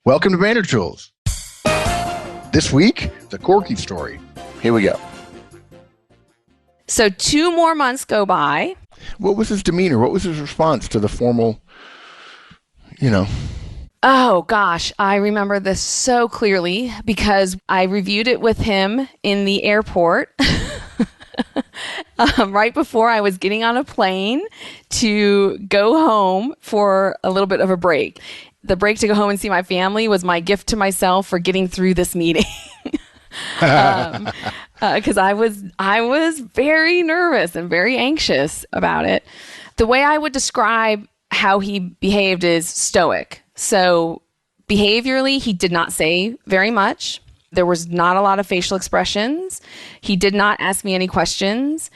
Welcome to Manager Tools. This week, the Corky story. Here we go. So 2 more months go by. What was his demeanor? What was his response to the formal, Oh, gosh, I remember this so clearly because I reviewed it with him in the airport right before I was getting on a plane to go home for a little bit of a break. The break to go home and see my family was my gift to myself for getting through this meeting. Because I was very nervous and very anxious about it. The way I would describe how he behaved is stoic. So behaviorally, he did not say very much. There was not a lot of facial expressions. He did not ask me any questions.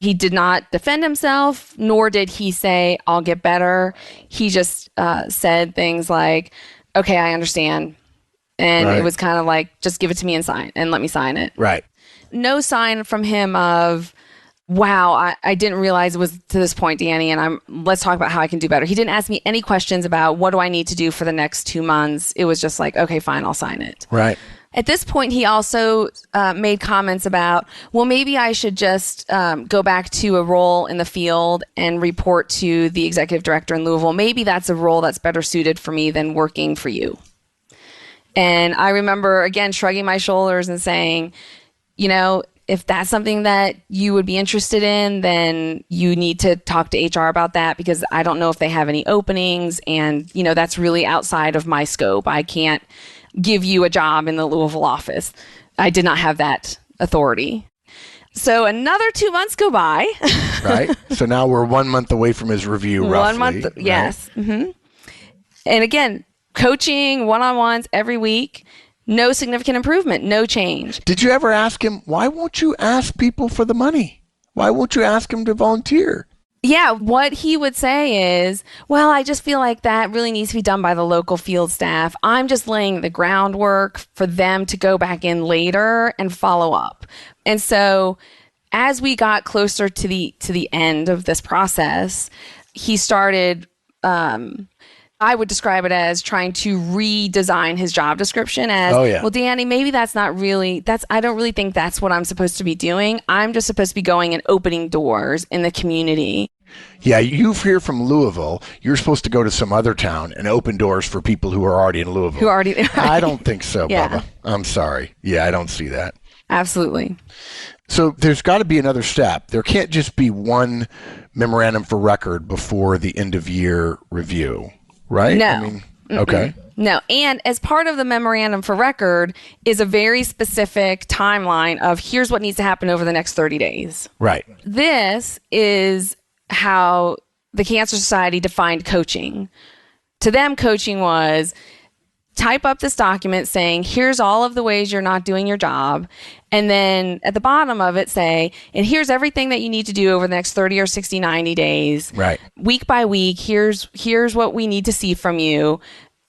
He did not defend himself, nor did he say, I'll get better. He just said things like, okay, I understand. And It was kind of like, just give it to me and sign and let me sign it. Right. No sign from him of, wow, I didn't realize it was to this point, Dani, and let's talk about how I can do better. He didn't ask me any questions about what do I need to do for the next 2 months. It was just like, okay, fine, I'll sign it. Right. At this point, he also made comments about, well, maybe I should just go back to a role in the field and report to the executive director in Louisville. Maybe that's a role that's better suited for me than working for you. And I remember, again, shrugging my shoulders and saying, if that's something that you would be interested in, then you need to talk to HR about that because I don't know if they have any openings. And, that's really outside of my scope. I can't give you a job in the Louisville office. I did not have that authority. So another 2 months go by. Right. So now we're 1 month away from his review, roughly. 1 month, right? yes. Mm-hmm. And again, coaching one-on-ones every week. No significant improvement, no change. Did you ever ask him, why won't you ask people for the money? Why won't you ask him to volunteer? Yeah, what he would say is, well, I just feel like that really needs to be done by the local field staff. I'm just laying the groundwork for them to go back in later and follow up. And so as we got closer to the end of this process, he started I would describe it as trying to redesign his job description as, well, Dani, maybe that's not really, I don't really think that's what I'm supposed to be doing. I'm just supposed to be going and opening doors in the community. Yeah, you hear from Louisville, you're supposed to go to some other town and open doors for people who are already in Louisville. Who are already there. I don't think so, Yeah. Bubba. I'm sorry. Yeah, I don't see that. Absolutely. So there's got to be another step. There can't just be one memorandum for record before the end of year review. Right? No. Okay. No. And as part of the memorandum for record is a very specific timeline of here's what needs to happen over the next 30 days. Right. This is how the Cancer Society defined coaching. To them, coaching was type up this document saying, here's all of the ways you're not doing your job. And then at the bottom of it say, and here's everything that you need to do over the next 30 or 60, 90 days. Right. Week by week, here's what we need to see from you.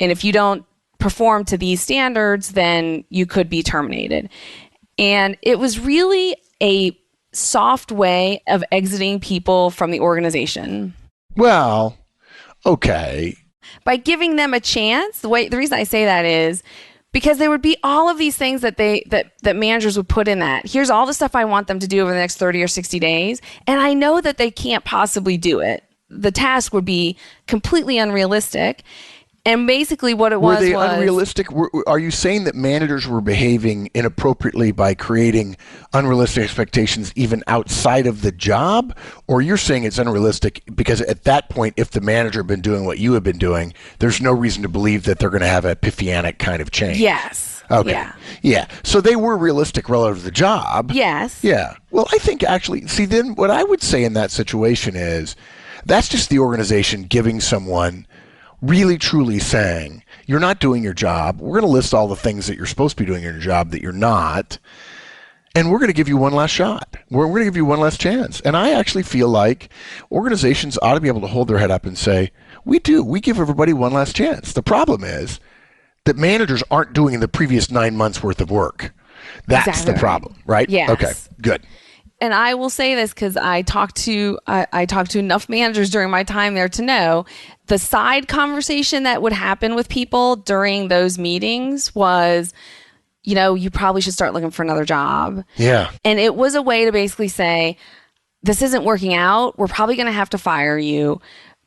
And if you don't perform to these standards, then you could be terminated. And it was really a soft way of exiting people from the organization. Well, okay. By giving them a chance, the reason I say that is because there would be all of these things that that managers would put in that. Here's all the stuff I want them to do over the next 30 or 60 days. And I know that they can't possibly do it. The task would be completely unrealistic. And basically what it was... Were they unrealistic? Are you saying that managers were behaving inappropriately by creating unrealistic expectations even outside of the job? Or you're saying it's unrealistic because at that point, if the manager had been doing what you have been doing, there's no reason to believe that they're going to have a epiphanic kind of change? Yes. Okay. Yeah. So they were realistic relative to the job. Yes. Yeah. Well, I think actually, see, then what I would say in that situation is that's just the organization giving someone really truly saying, you're not doing your job. We're going to list all the things that you're supposed to be doing in your job that you're not. And we're going to give you one last shot. We're going to give you one last chance. And I actually feel like organizations ought to be able to hold their head up and say, we do. We give everybody one last chance. The problem is that managers aren't doing the previous 9 months worth of work. That's Exactly. the problem, right? Yes. Okay, good. and I will say this because I talked to enough managers during my time there to know the side conversation that would happen with people during those meetings was, you probably should start looking for another job. Yeah. And it was a way to basically say, this isn't working out. We're probably going to have to fire you.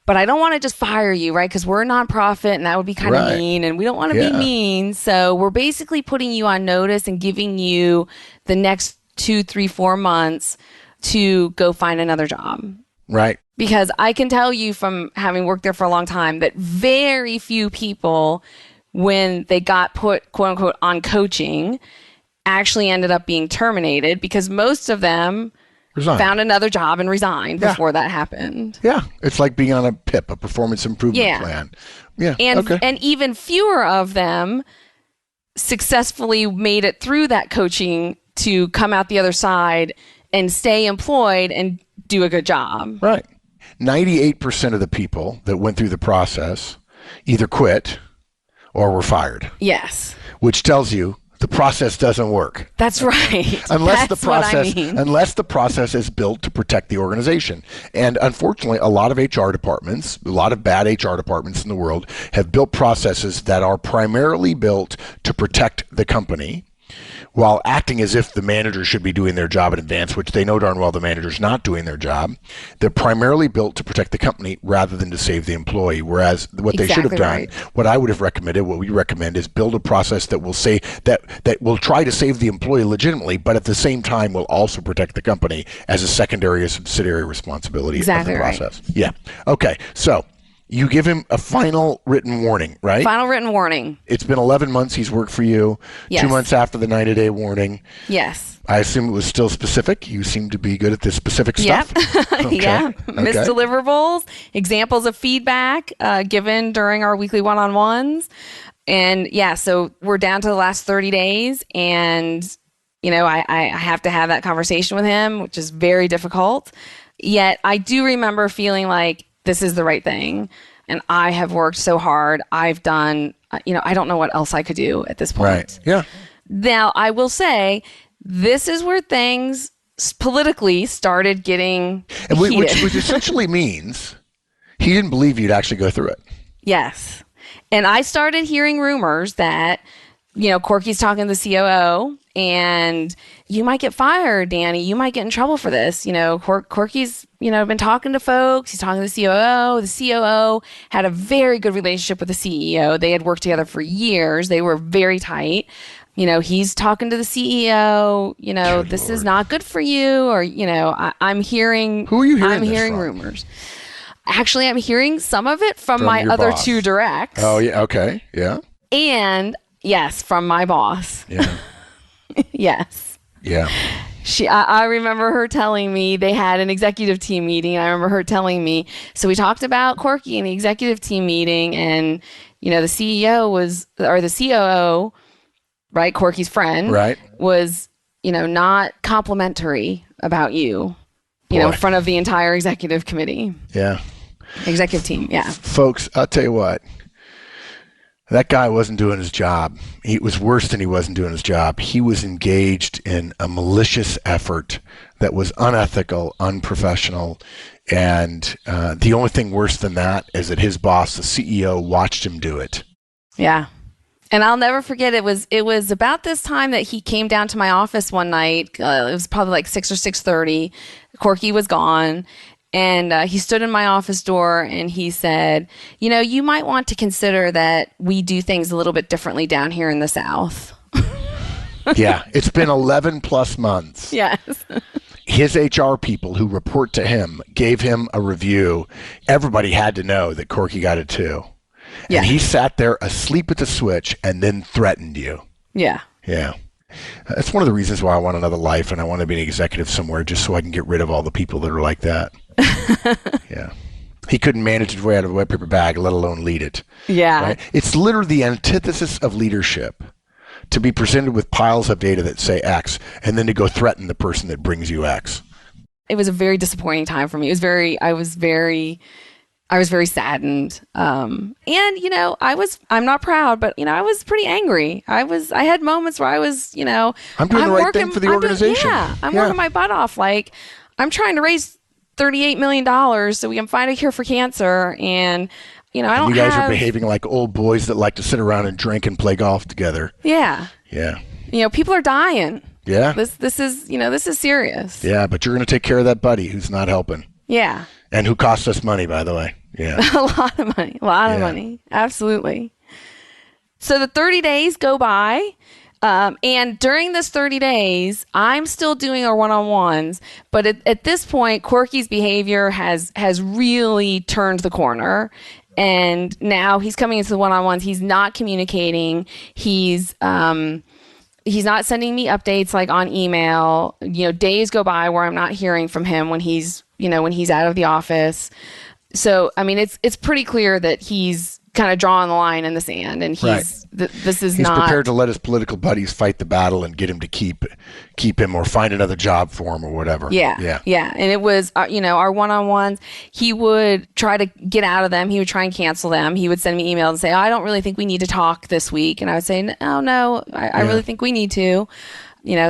But I don't want to just fire you, right? Because we're a nonprofit and that would be kind of mean and we don't want to be mean. So we're basically putting you on notice and giving you the next 2, 3, 4 months to go find another job. Right. Because I can tell you from having worked there for a long time that very few people, when they got put, quote unquote, on coaching, actually ended up being terminated because most of them found another job and resigned before that happened. Yeah. It's like being on a PIP, a performance improvement plan. Yeah. And even fewer of them successfully made it through that coaching to come out the other side and stay employed and do a good job. Right. 98% of the people that went through the process either quit or were fired. Yes. Which tells you the process doesn't work. That's right. Unless That's the process is built to protect the organization. And unfortunately, a lot of HR departments, a lot of bad HR departments in the world have built processes that are primarily built to protect the company, while acting as if the manager should be doing their job in advance, which they know darn well the manager's not doing their job. They're primarily built to protect the company rather than to save the employee. Whereas what they should have done, what I would have recommended, what we recommend, is build a process that will say that will try to save the employee legitimately, but at the same time will also protect the company as a secondary or subsidiary responsibility of the process. Right. Yeah. Okay. So you give him a final written warning, right? Final written warning. It's been 11 months he's worked for you. Yes. 2 months after the 90-day warning. Yes. I assume it was still specific. You seem to be good at this specific stuff. Yep. Okay. Yeah. Missed deliverables, examples of feedback given during our weekly one-on-ones. And so we're down to the last 30 days. And, I have to have that conversation with him, which is very difficult. Yet I do remember feeling like, this is the right thing. And I have worked so hard. I've done, I don't know what else I could do at this point. Right. Yeah. Now, I will say, this is where things politically started getting heated. Which essentially means he didn't believe you'd actually go through it. Yes. And I started hearing rumors that, Corky's talking to the COO and you might get fired, Dani. You might get in trouble for this. Corky's, been talking to folks. He's talking to the COO. The COO had a very good relationship with the CEO. They had worked together for years. They were very tight. He's talking to the CEO, Good this Lord. is not good for you. Or, I'm hearing. Who are you hearing I'm this hearing from? Rumors. Actually, I'm hearing some of it from my other boss. 2 directs. Oh, yeah. Okay. Yeah. And yes, from my boss. Yeah. Yes. Yeah. I remember her telling me they had an executive team meeting. I remember her telling me, so we talked about Corky in the executive team meeting and, the CEO or the COO, right? Corky's friend, right, was, not complimentary about you, in front of the entire executive committee. Yeah. Executive team. Yeah. Folks, I'll tell you what. That guy wasn't doing his job. It was worse than he wasn't doing his job. He was engaged in a malicious effort that was unethical, unprofessional, and the only thing worse than that is that his boss, the CEO, watched him do it. Yeah. And I'll never forget, it was about this time that he came down to my office one night. It was probably like 6 or 6:30. Corky was gone. And he stood in my office door and he said, you might want to consider that we do things a little bit differently down here in the South. Yeah, it's been 11 plus months. Yes. His HR people who report to him gave him a review. Everybody had to know that Corky got it too. Yeah. And he sat there asleep at the switch and then threatened you. Yeah. Yeah. That's one of the reasons why I want another life and I want to be an executive somewhere, just so I can get rid of all the people that are like that. Yeah. He couldn't manage his way out of a wet paper bag, let alone lead it. Yeah. Right? It's literally the antithesis of leadership to be presented with piles of data that say X and then to go threaten the person that brings you X. It was a very disappointing time for me. I was very I was very saddened. And, I'm not proud, but, I was pretty angry. I had moments where I was, I'm doing the right thing for the organization. I'm working my butt off. Like, I'm trying to raise $38 million so we can find a cure for cancer. And, I don't You guys are behaving like old boys that like to sit around and drink and play golf together. Yeah. Yeah. People are dying. Yeah. This is serious. Yeah, but you're going to take care of that buddy who's not helping. Yeah. And who cost us money, by the way. Yeah. A lot of money. Absolutely. So the 30 days go by. And during this 30 days, I'm still doing our one-on-ones. But at this point, Corky's behavior has really turned the corner. And now he's coming into the one-on-ones. He's not communicating. He's not sending me updates like on email. Days go by where I'm not hearing from him when he's out of the office. So, I mean, it's pretty clear that he's kind of drawing the line in the sand, and he's prepared to let his political buddies fight the battle and get him to keep him or find another job for him or whatever. Yeah. And it was, our one-on-ones, he would try to get out of them. He would try and cancel them. He would send me emails and say, I don't really think we need to talk this week. And I would say, no, I really think we need to.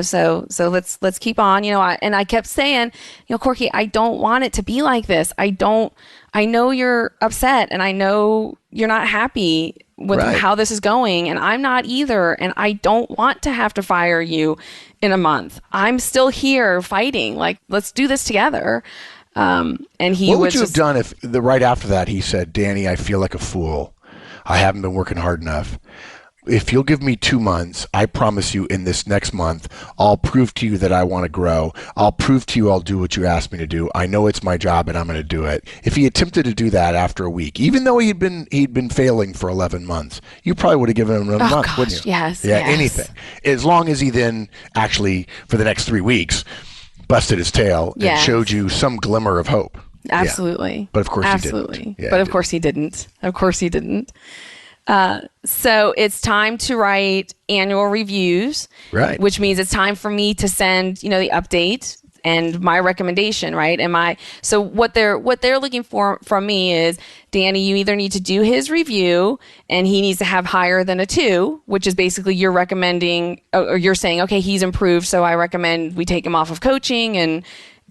So let's keep on, and I kept saying, Corky, I don't want it to be like this. I know you're upset and I know you're not happy with how this is going, and I'm not either. And I don't want to have to fire you in a month. I'm still here fighting. Like, let's do this together. And what would you have done if right after that he said, Dani, I feel like a fool. I haven't been working hard enough. If you'll give me 2 months, I promise you in this next month, I'll prove to you that I want to grow. I'll prove to you I'll do what you asked me to do. I know it's my job and I'm going to do it. If he attempted to do that after a week, even though he'd been failing for 11 months, you probably would have given him another month, wouldn't you? Yes. Yeah, anything. As long as he then actually, for the next 3 weeks, busted his tail and showed you some glimmer of hope. Absolutely. Yeah. But of course he didn't. Yeah, but of course he didn't. Of course he didn't. So it's time to write annual reviews, right? Which means it's time for me to send, the update and my recommendation, right? So what they're looking for from me is, Dani, you either need to do his review and he needs to have higher than a 2, which is basically you're recommending, or you're saying, okay, he's improved, so I recommend we take him off of coaching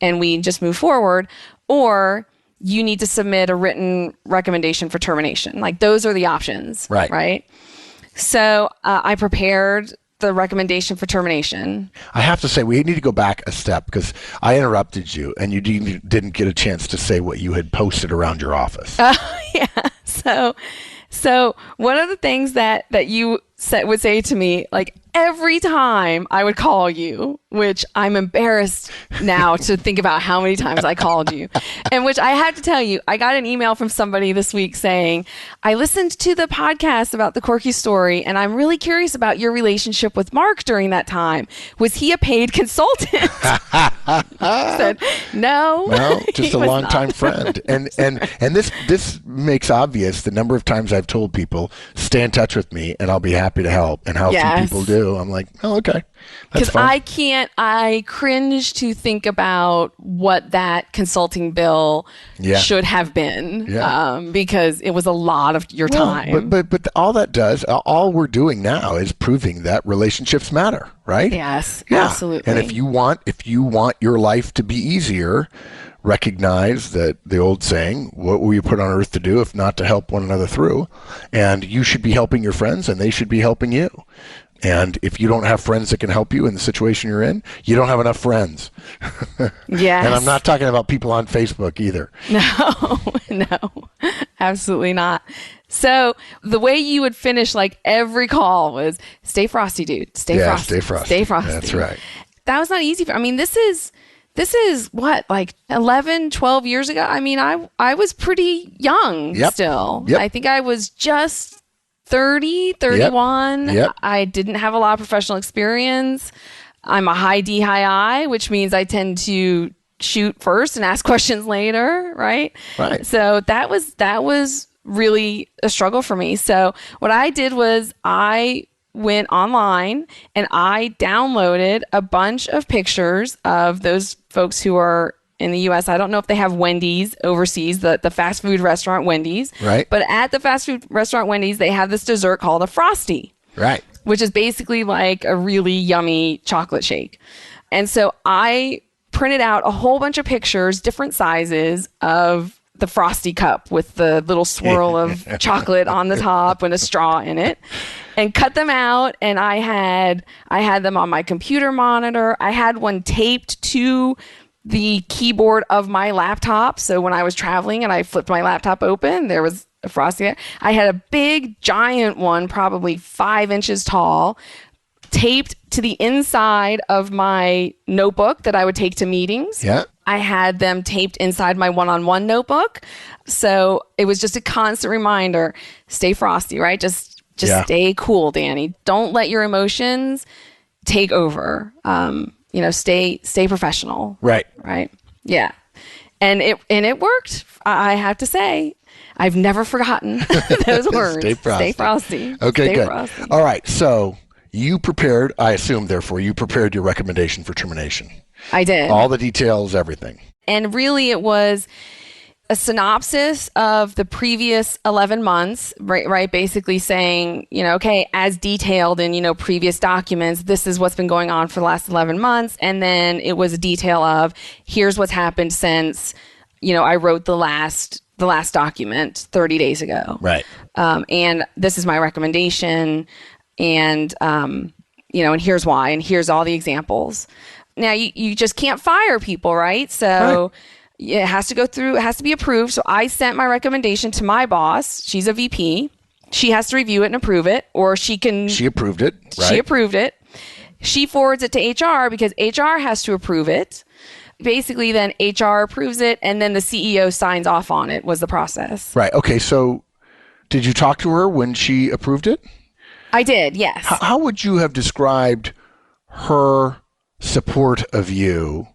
and we just move forward, or you need to submit a written recommendation for termination. Like, those are the options. Right. So I prepared the recommendation for termination. I have to say, we need to go back a step because I interrupted you and you didn't get a chance to say what you had posted around your office. Yeah. So one of the things that you would say to me, like, every time I would call you, which I'm embarrassed now to think about how many times I called you, and which I have to tell you, I got an email from somebody this week saying, I listened to the podcast about the Corky story, and I'm really curious about your relationship with Mark during that time. Was he a paid consultant? I said, no, just a longtime friend. And this makes obvious the number of times I've told people, stay in touch with me and I'll be happy to help, and how few people do. I'm like, oh, okay. Because I cringe to think about what that consulting bill should have been, because it was a lot of your time. But all that does, all we're doing now is proving that relationships matter, right? Yes, absolutely. And if you want your life to be easier, recognize that the old saying, what were you put on earth to do if not to help one another through? And you should be helping your friends and they should be helping you. And if you don't have friends that can help you in the situation you're in, you don't have enough friends. Yes. And I'm not talking about people on Facebook either. No, absolutely not. So the way you would finish like every call was, stay frosty, dude. Stay frosty. Stay frosty. That's right. That was not easy. This is what, like 11, 12 years ago? I mean, I was pretty young still. Yep. I think I was just 30, 31. Yep. I didn't have a lot of professional experience. I'm a high D, high I, which means I tend to shoot first and ask questions later, right? Right. So that was really a struggle for me. So what I did was I went online and I downloaded a bunch of pictures of those folks who are in the US. I don't know if they have Wendy's overseas, the fast food restaurant Wendy's. Right. But at the fast food restaurant Wendy's, they have this dessert called a Frosty. Right. Which is basically like a really yummy chocolate shake. And so I printed out a whole bunch of pictures, different sizes of the Frosty cup with the little swirl of chocolate on the top and a straw in it, and cut them out. And I had them on my computer monitor. I had one taped to the keyboard of my laptop. So when I was traveling and I flipped my laptop open, there was a Frosty. I had a big giant one, probably 5 inches tall, taped to the inside of my notebook that I would take to meetings. Yeah. I had them taped inside my one-on-one notebook. So it was just a constant reminder, stay frosty, right? Just stay cool, Dani. Don't let your emotions take over. Stay professional. Right. Right. Yeah. And it worked. I have to say, I've never forgotten those words. Stay frosty. Stay frosty. Okay, Stay good. frosty. All right. So you prepared, I assume, therefore, you prepared your recommendation for termination. I did. All the details, everything. And really it was a synopsis of the previous 11 months, right? Basically saying, okay, as detailed in, previous documents, this is what's been going on for the last 11 months. And then it was a detail of, here's what's happened since, I wrote the last document 30 days ago. Right. And this is my recommendation. And, and here's why, and here's all the examples. Now, you just can't fire people, right? So it has to go through, it has to be approved. So I sent my recommendation to my boss. She's a VP. She has to review it and approve it, or she approved it, right? She approved it. She forwards it to HR because HR has to approve it. Basically, then HR approves it, and then the CEO signs off on it, was the process. Right. Okay. So did you talk to her when she approved it? I did, yes. How would you have described her support of you?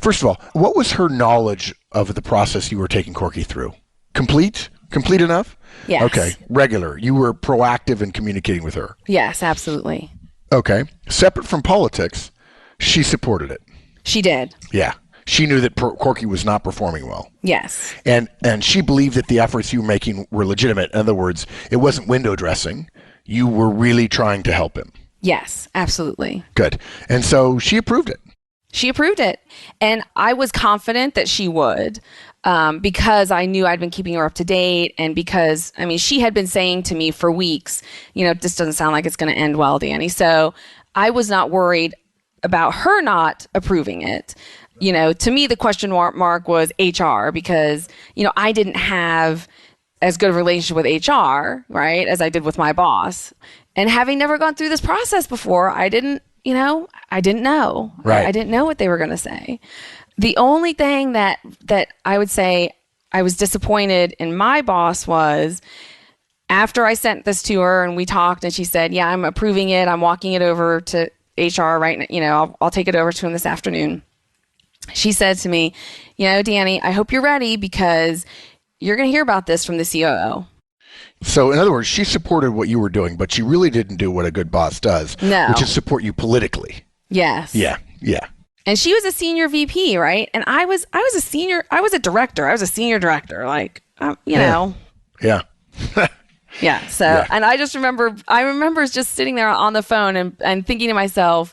First of all, what was her knowledge of the process you were taking Corky through? Complete enough? Yes. Okay. Regular. You were proactive in communicating with her. Yes, absolutely. Okay. Separate from politics, she supported it. She did. Yeah. She knew that Corky was not performing well. Yes. And she believed that the efforts you were making were legitimate. In other words, it wasn't window dressing. You were really trying to help him. Yes, absolutely. Good. And so she approved it. She approved it. And I was confident that she would, because I knew I'd been keeping her up to date. And because, she had been saying to me for weeks, this doesn't sound like it's going to end well, Dani. So I was not worried about her not approving it. To me, the question mark was HR, because, I didn't have as good a relationship with HR, right, as I did with my boss. And having never gone through this process before, I didn't know. Right. I didn't know what they were going to say. The only thing that I would say I was disappointed in my boss was, after I sent this to her and we talked and she said, yeah, I'm approving it. I'm walking it over to HR right now. I'll take it over to him this afternoon. She said to me, Dani, I hope you're ready because you're going to hear about this from the COO. So in other words, she supported what you were doing, but she really didn't do what a good boss does, which is support you politically. Yes. Yeah. And she was a senior VP, right? And I was a director. I was a senior director, know. Yeah. Yeah. So, and I remember just sitting there on the phone and thinking to myself,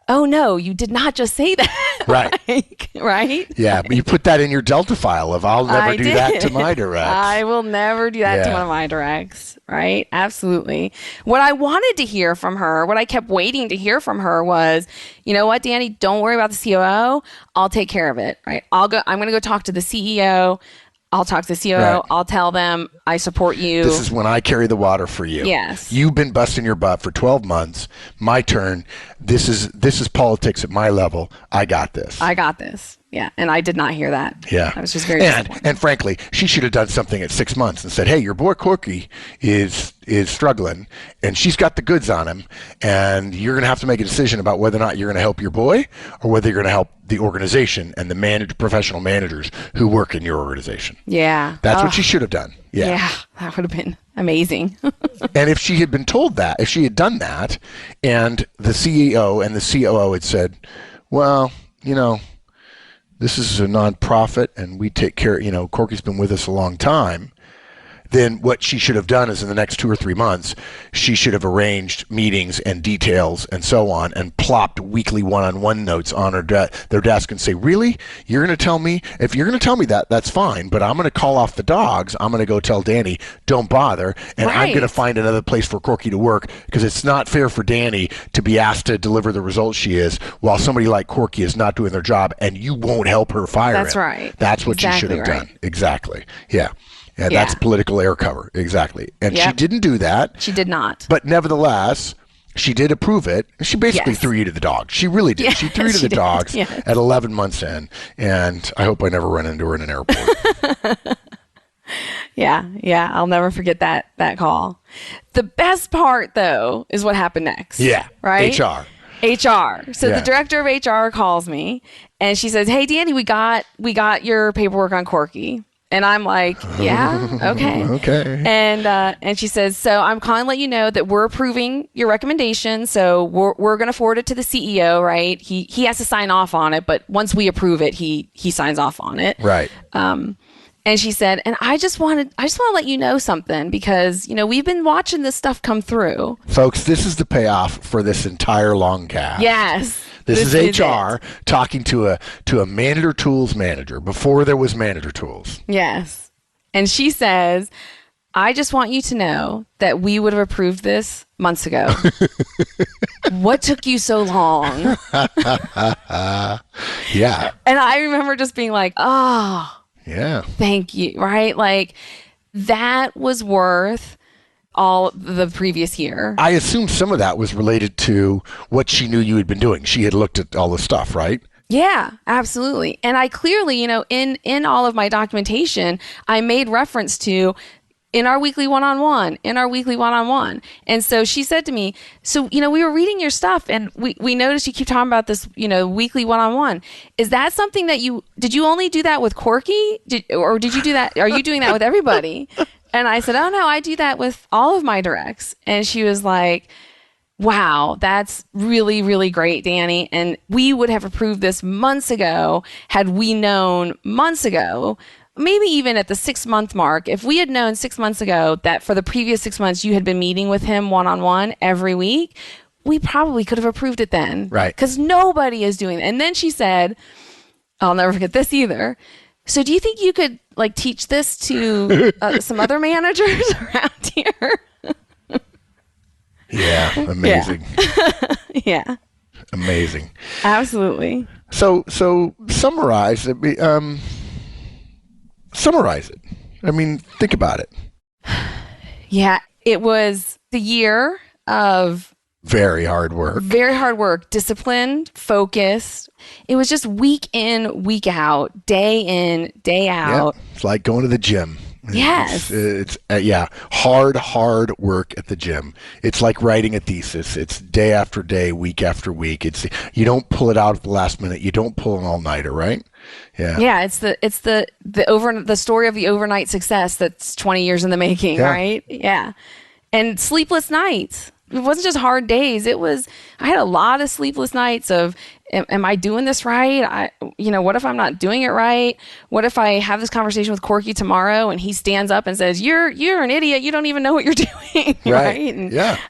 oh no, you did not just say that. Right. Right? Yeah, but you put that in your Delta file of I'll never do that to my directs. I will never do that to one of my directs. Right? Absolutely. What I wanted to hear from her, what I kept waiting to hear from her was, you know what, Dani, don't worry about the COO. I'll take care of it. Right? I'm going to go talk to the CEO. I'll talk to the COO. Right. I'll tell them I support you. This is when I carry the water for you. Yes. You've been busting your butt for 12 months. My turn. This is politics at my level. I got this. Yeah. And I did not hear that. Yeah. I was just very disappointed. And frankly, she should have done something at 6 months and said, hey, your boy Corky is struggling and she's got the goods on him. And you're going to have to make a decision about whether or not you're going to help your boy or whether you're going to help the organization and the professional managers who work in your organization. Yeah. That's what she should have done. Yeah. That would have been amazing. And if she had been told that, if she had done that, and the CEO and the COO had said, well, this is a nonprofit and we take care, Corky's been with us a long time, then what she should have done is in the next 2 or 3 months, she should have arranged meetings and details and so on and plopped weekly one-on-one notes on their desk and say, really? You're going to tell me? If you're going to tell me that, that's fine, but I'm going to call off the dogs. I'm going to go tell Dani, don't bother, and I'm going to find another place for Corky to work because it's not fair for Dani to be asked to deliver the results she is while somebody like Corky is not doing their job and you won't help her fire him. That's right. That's what you should have done. Exactly. Yeah. And that's political air cover. Exactly. And she didn't do that. She did not. But nevertheless, she did approve it. She basically threw you to the dogs. She really did. She threw you to the dogs at 11 months in. And I hope I never run into her in an airport. Yeah. I'll never forget that call. The best part, though, is what happened next. Yeah. Right? HR. So the director of HR calls me and she says, hey, Dani, we got your paperwork on Corky. And I'm like, yeah, okay. Okay. And she says, so I'm calling to let you know that we're approving your recommendation. So we're going to forward it to the CEO, right? He has to sign off on it, but once we approve it, he signs off on it. Right. And she said, and I just want to let you know something because, we've been watching this stuff come through. Folks, this is the payoff for this entire long cast. Yes. This is HR talking to a Manager Tools manager before there was Manager Tools. Yes. And she says, I just want you to know that we would have approved this months ago. What took you so long? Yeah. And I remember just being like, oh, yeah, thank you. Right? Like that was worth all the previous year. I assume some of that was related to what she knew you had been doing. She had looked at all the stuff, right? Yeah, absolutely. And I clearly, in all of my documentation, I made reference to in our weekly one-on-one. And so she said to me, so, we were reading your stuff and we noticed you keep talking about this, weekly one-on-one. Is that something that did you only do that with Corky? Or did you do that? Are you doing that with everybody? And I said, oh, no, I do that with all of my directs. And she was like, wow, that's really, really great, Dani. And we would have approved this months ago had we known months ago, maybe even at the 6-month mark. If we had known 6 months ago that for the previous 6 months you had been meeting with him one-on-one every week, we probably could have approved it then. Right. Because nobody is doing it. And then she said, I'll never forget this either. So do you think you could teach this to some other managers around here? Yeah, amazing. Yeah. Amazing. Absolutely. So summarize it. Summarize it. I mean, think about it. Yeah, it was the year of very hard work, disciplined, focused. It was just week in, week out, day in, day out. Yeah, it's like going to the gym. Yes. It's hard work at the gym. It's like writing a thesis. It's day after day, week after week. You don't pull it out at the last minute. You don't pull an all-nighter, right? Yeah. Yeah, it's the story of the overnight success that's 20 years in the making, right? Yeah. And sleepless nights. It wasn't just hard days. I had a lot of sleepless nights of, am I doing this right? What if I'm not doing it right? What if I have this conversation with Corky tomorrow and he stands up and says, you're an idiot. You don't even know what you're doing. Right.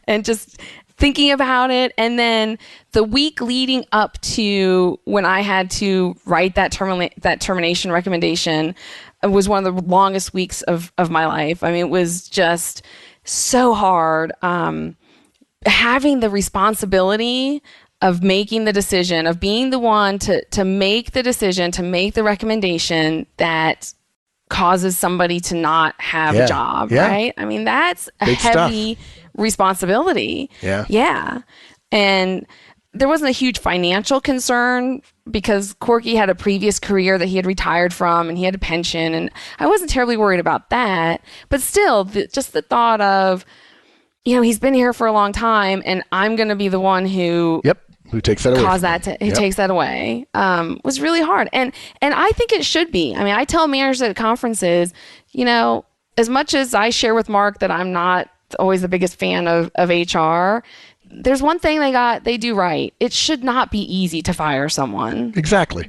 And just thinking about it. And then the week leading up to when I had to write that termination recommendation was one of the longest weeks of my life. I mean, it was just so hard. Having the responsibility of making the decision, of being the one to make the decision, to make the recommendation that causes somebody to not have a job, right? I mean, that's a big heavy responsibility. Yeah. And there wasn't a huge financial concern because Corky had a previous career that he had retired from and he had a pension. And I wasn't terribly worried about that. But still, just the thought of, he's been here for a long time and I'm going to be the one who takes that away. Who takes that away was really hard. And I think it should be. I mean, I tell managers at conferences, as much as I share with Mark that I'm not always the biggest fan of HR, there's one thing they do right. It should not be easy to fire someone. Exactly.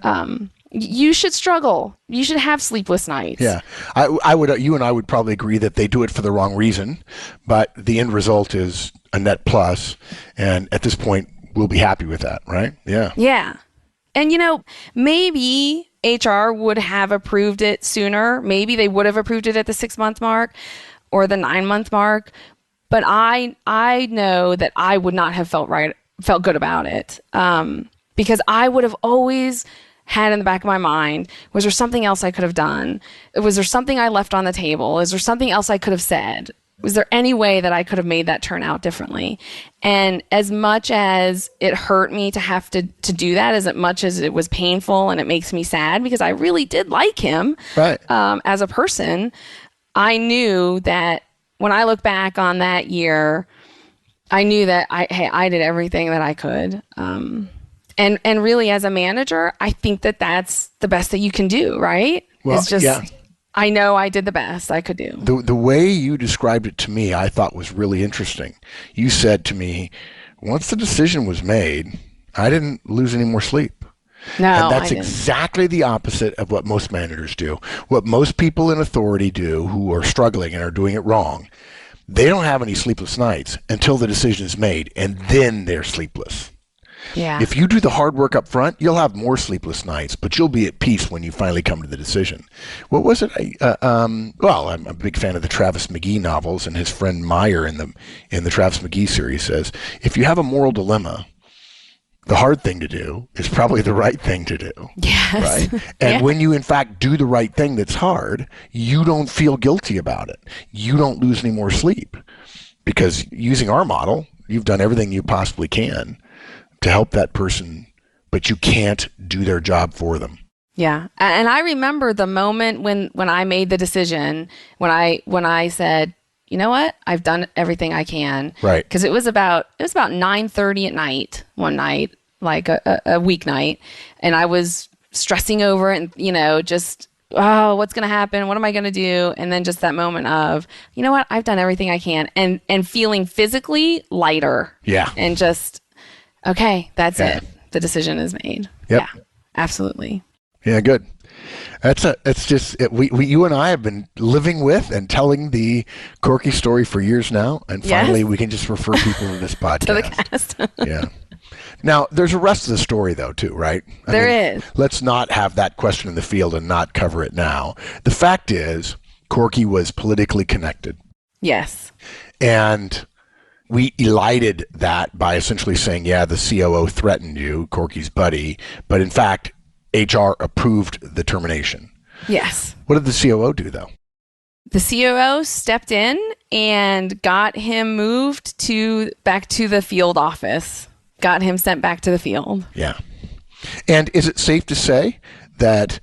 you should struggle. You should have sleepless nights. Yeah, I would. You and I would probably agree that they do it for the wrong reason, but the end result is a net plus, and at this point, we'll be happy with that, right? Yeah. Yeah. And, maybe HR would have approved it sooner. Maybe they would have approved it at the 6-month mark or the 9-month mark. But I know that I would not have felt good about it, because I would have always had in the back of my mind, was there something else I could have done? Was there something I left on the table? Is there something else I could have said? Was there any way that I could have made that turn out differently? And as much as it hurt me to have to do that, as much as it was painful and it makes me sad, because I really did like him, right, as a person, I knew that when I look back on that year, I knew that I did everything that I could. And really, as a manager, I think that that's the best that you can do, right? Well, it's just, yeah. I know I did the best I could do. The way you described it to me, I thought was really interesting. You said to me, once the decision was made, I didn't lose any more sleep. No, and that's I didn't. exactly the opposite of what most managers do. What most people in authority do who are struggling and are doing it wrong, they don't have any sleepless nights until the decision is made, and then they're sleepless. Yeah. If you do the hard work up front, you'll have more sleepless nights, but you'll be at peace when you finally come to the decision. What was it? Well, I'm a big fan of the Travis McGee novels, and his friend Meyer in the Travis McGee series says, if you have a moral dilemma, the hard thing to do is probably the right thing to do. Yes. Right? And when you, in fact, do the right thing that's hard, you don't feel guilty about it. You don't lose any more sleep. Because using our model, you've done everything you possibly can to help that person, but you can't do their job for them. Yeah. And I remember the moment when I made the decision, when I said, you know what, I've done everything I can. Right. Because it was about 9:30 at night, one night, like a weeknight. And I was stressing over it and, just, oh, what's going to happen? What am I going to do? And then just that moment of, you know what, I've done everything I can, and feeling physically lighter. Yeah. And just, okay, that's it. The decision is made. Yep. Yeah, absolutely. Yeah, good. It's just you and I have been living with and telling the Corky story for years now, and finally we can just refer people to this podcast. To the cast. Yeah. Now, there's a rest of the story, though, too, right? There is. Let's not have that question in the field and not cover it now. The fact is, Corky was politically connected. Yes. And we elided that by essentially saying, yeah, the COO threatened you, Corky's buddy, but in fact, HR approved the termination. Yes. What did the COO do, though? The COO stepped in and got him moved back to the field office, got him sent back to the field. Yeah. And is it safe to say that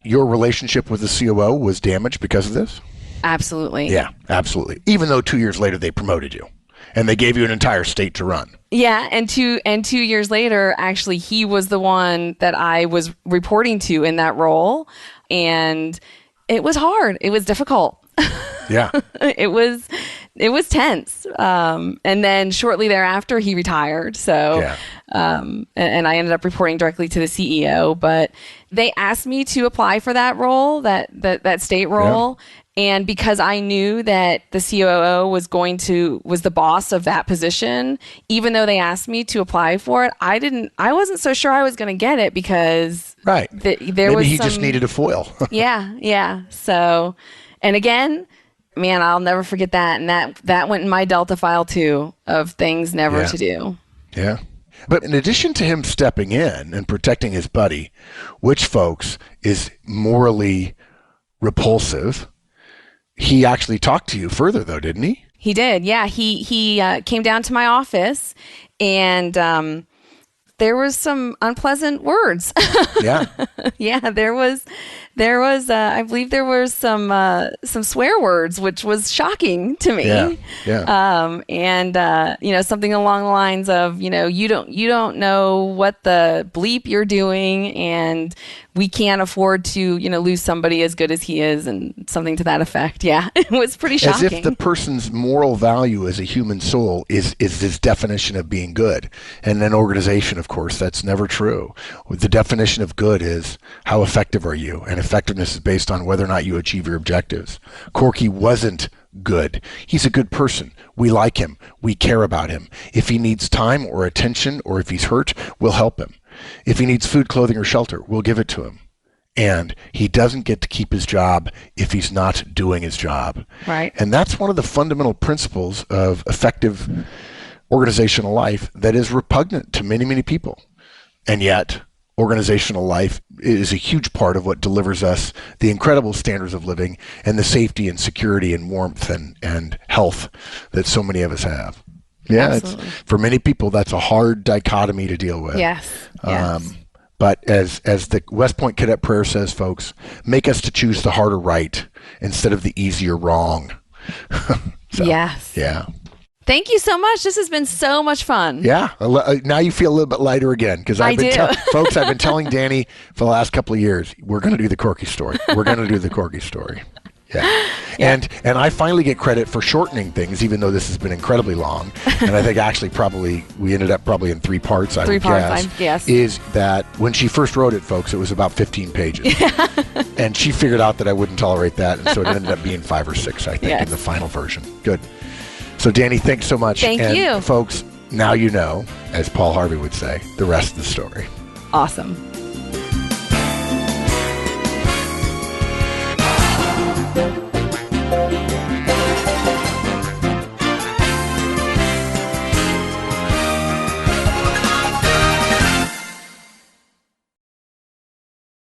your relationship with the COO was damaged because of this? Absolutely. Yeah, absolutely. Even though 2 years later they promoted you and they gave you an entire state to run. Yeah, and 2 years later, actually, he was the one that I was reporting to in that role, and it was hard. It was difficult. Yeah. It was tense. And then shortly thereafter, he retired. So, yeah. And I ended up reporting directly to the CEO. But they asked me to apply for that role, that state role. Yeah. And because I knew that the COO was the boss of that position, even though they asked me to apply for it, I wasn't so sure I was going to get it because right. Maybe he just needed a foil. Yeah. So, and again, man, I'll never forget that. And that went in my Delta file too, of things never to do. Yeah. But in addition to him stepping in and protecting his buddy, which, folks, is morally repulsive, he actually talked to you further, though, didn't he? He did. Yeah. He came down to my office, and there was some unpleasant words. Yeah. Yeah. There There was, I believe there were some swear words, which was shocking to me. And something along the lines of, you don't know what the bleep you're doing, and we can't afford to, lose somebody as good as he is, and something to that effect. Yeah, it was pretty shocking. As if the person's moral value as a human soul is this definition of being good. And in an organization, of course, that's never true. The definition of good is how effective are you? And effectiveness is based on whether or not you achieve your objectives. Corky wasn't good. He's a good person. We like him. We care about him. If he needs time or attention, or if he's hurt, we'll help him. If he needs food, clothing, or shelter, we'll give it to him. And he doesn't get to keep his job if he's not doing his job. Right. And that's one of the fundamental principles of effective organizational life that is repugnant to many, many people. And yet, organizational life is a huge part of what delivers us the incredible standards of living and the safety and security and warmth and health that so many of us have. Yeah, Absolutely. For many people, that's a hard dichotomy to deal with. Yes. But as the West Point Cadet Prayer says, folks, make us to choose the harder right instead of the easier wrong. Yes. Yeah. Thank you so much. This has been so much fun. Yeah. Now you feel a little bit lighter again, because folks, I've been telling Dani for the last couple of years, we're going to do the Corky story. We're going to do the Corky story. Yeah. And I finally get credit for shortening things, even though this has been incredibly long. And I think actually we ended up probably in 3 parts, I would guess. Is that when she first wrote it, folks, it was about 15 pages. And she figured out that I wouldn't tolerate that. And so it ended up being 5 or 6, I think, in the final version. Good. So Dani, thanks so much. Thank you. Folks, now you know, as Paul Harvey would say, the rest of the story. Awesome.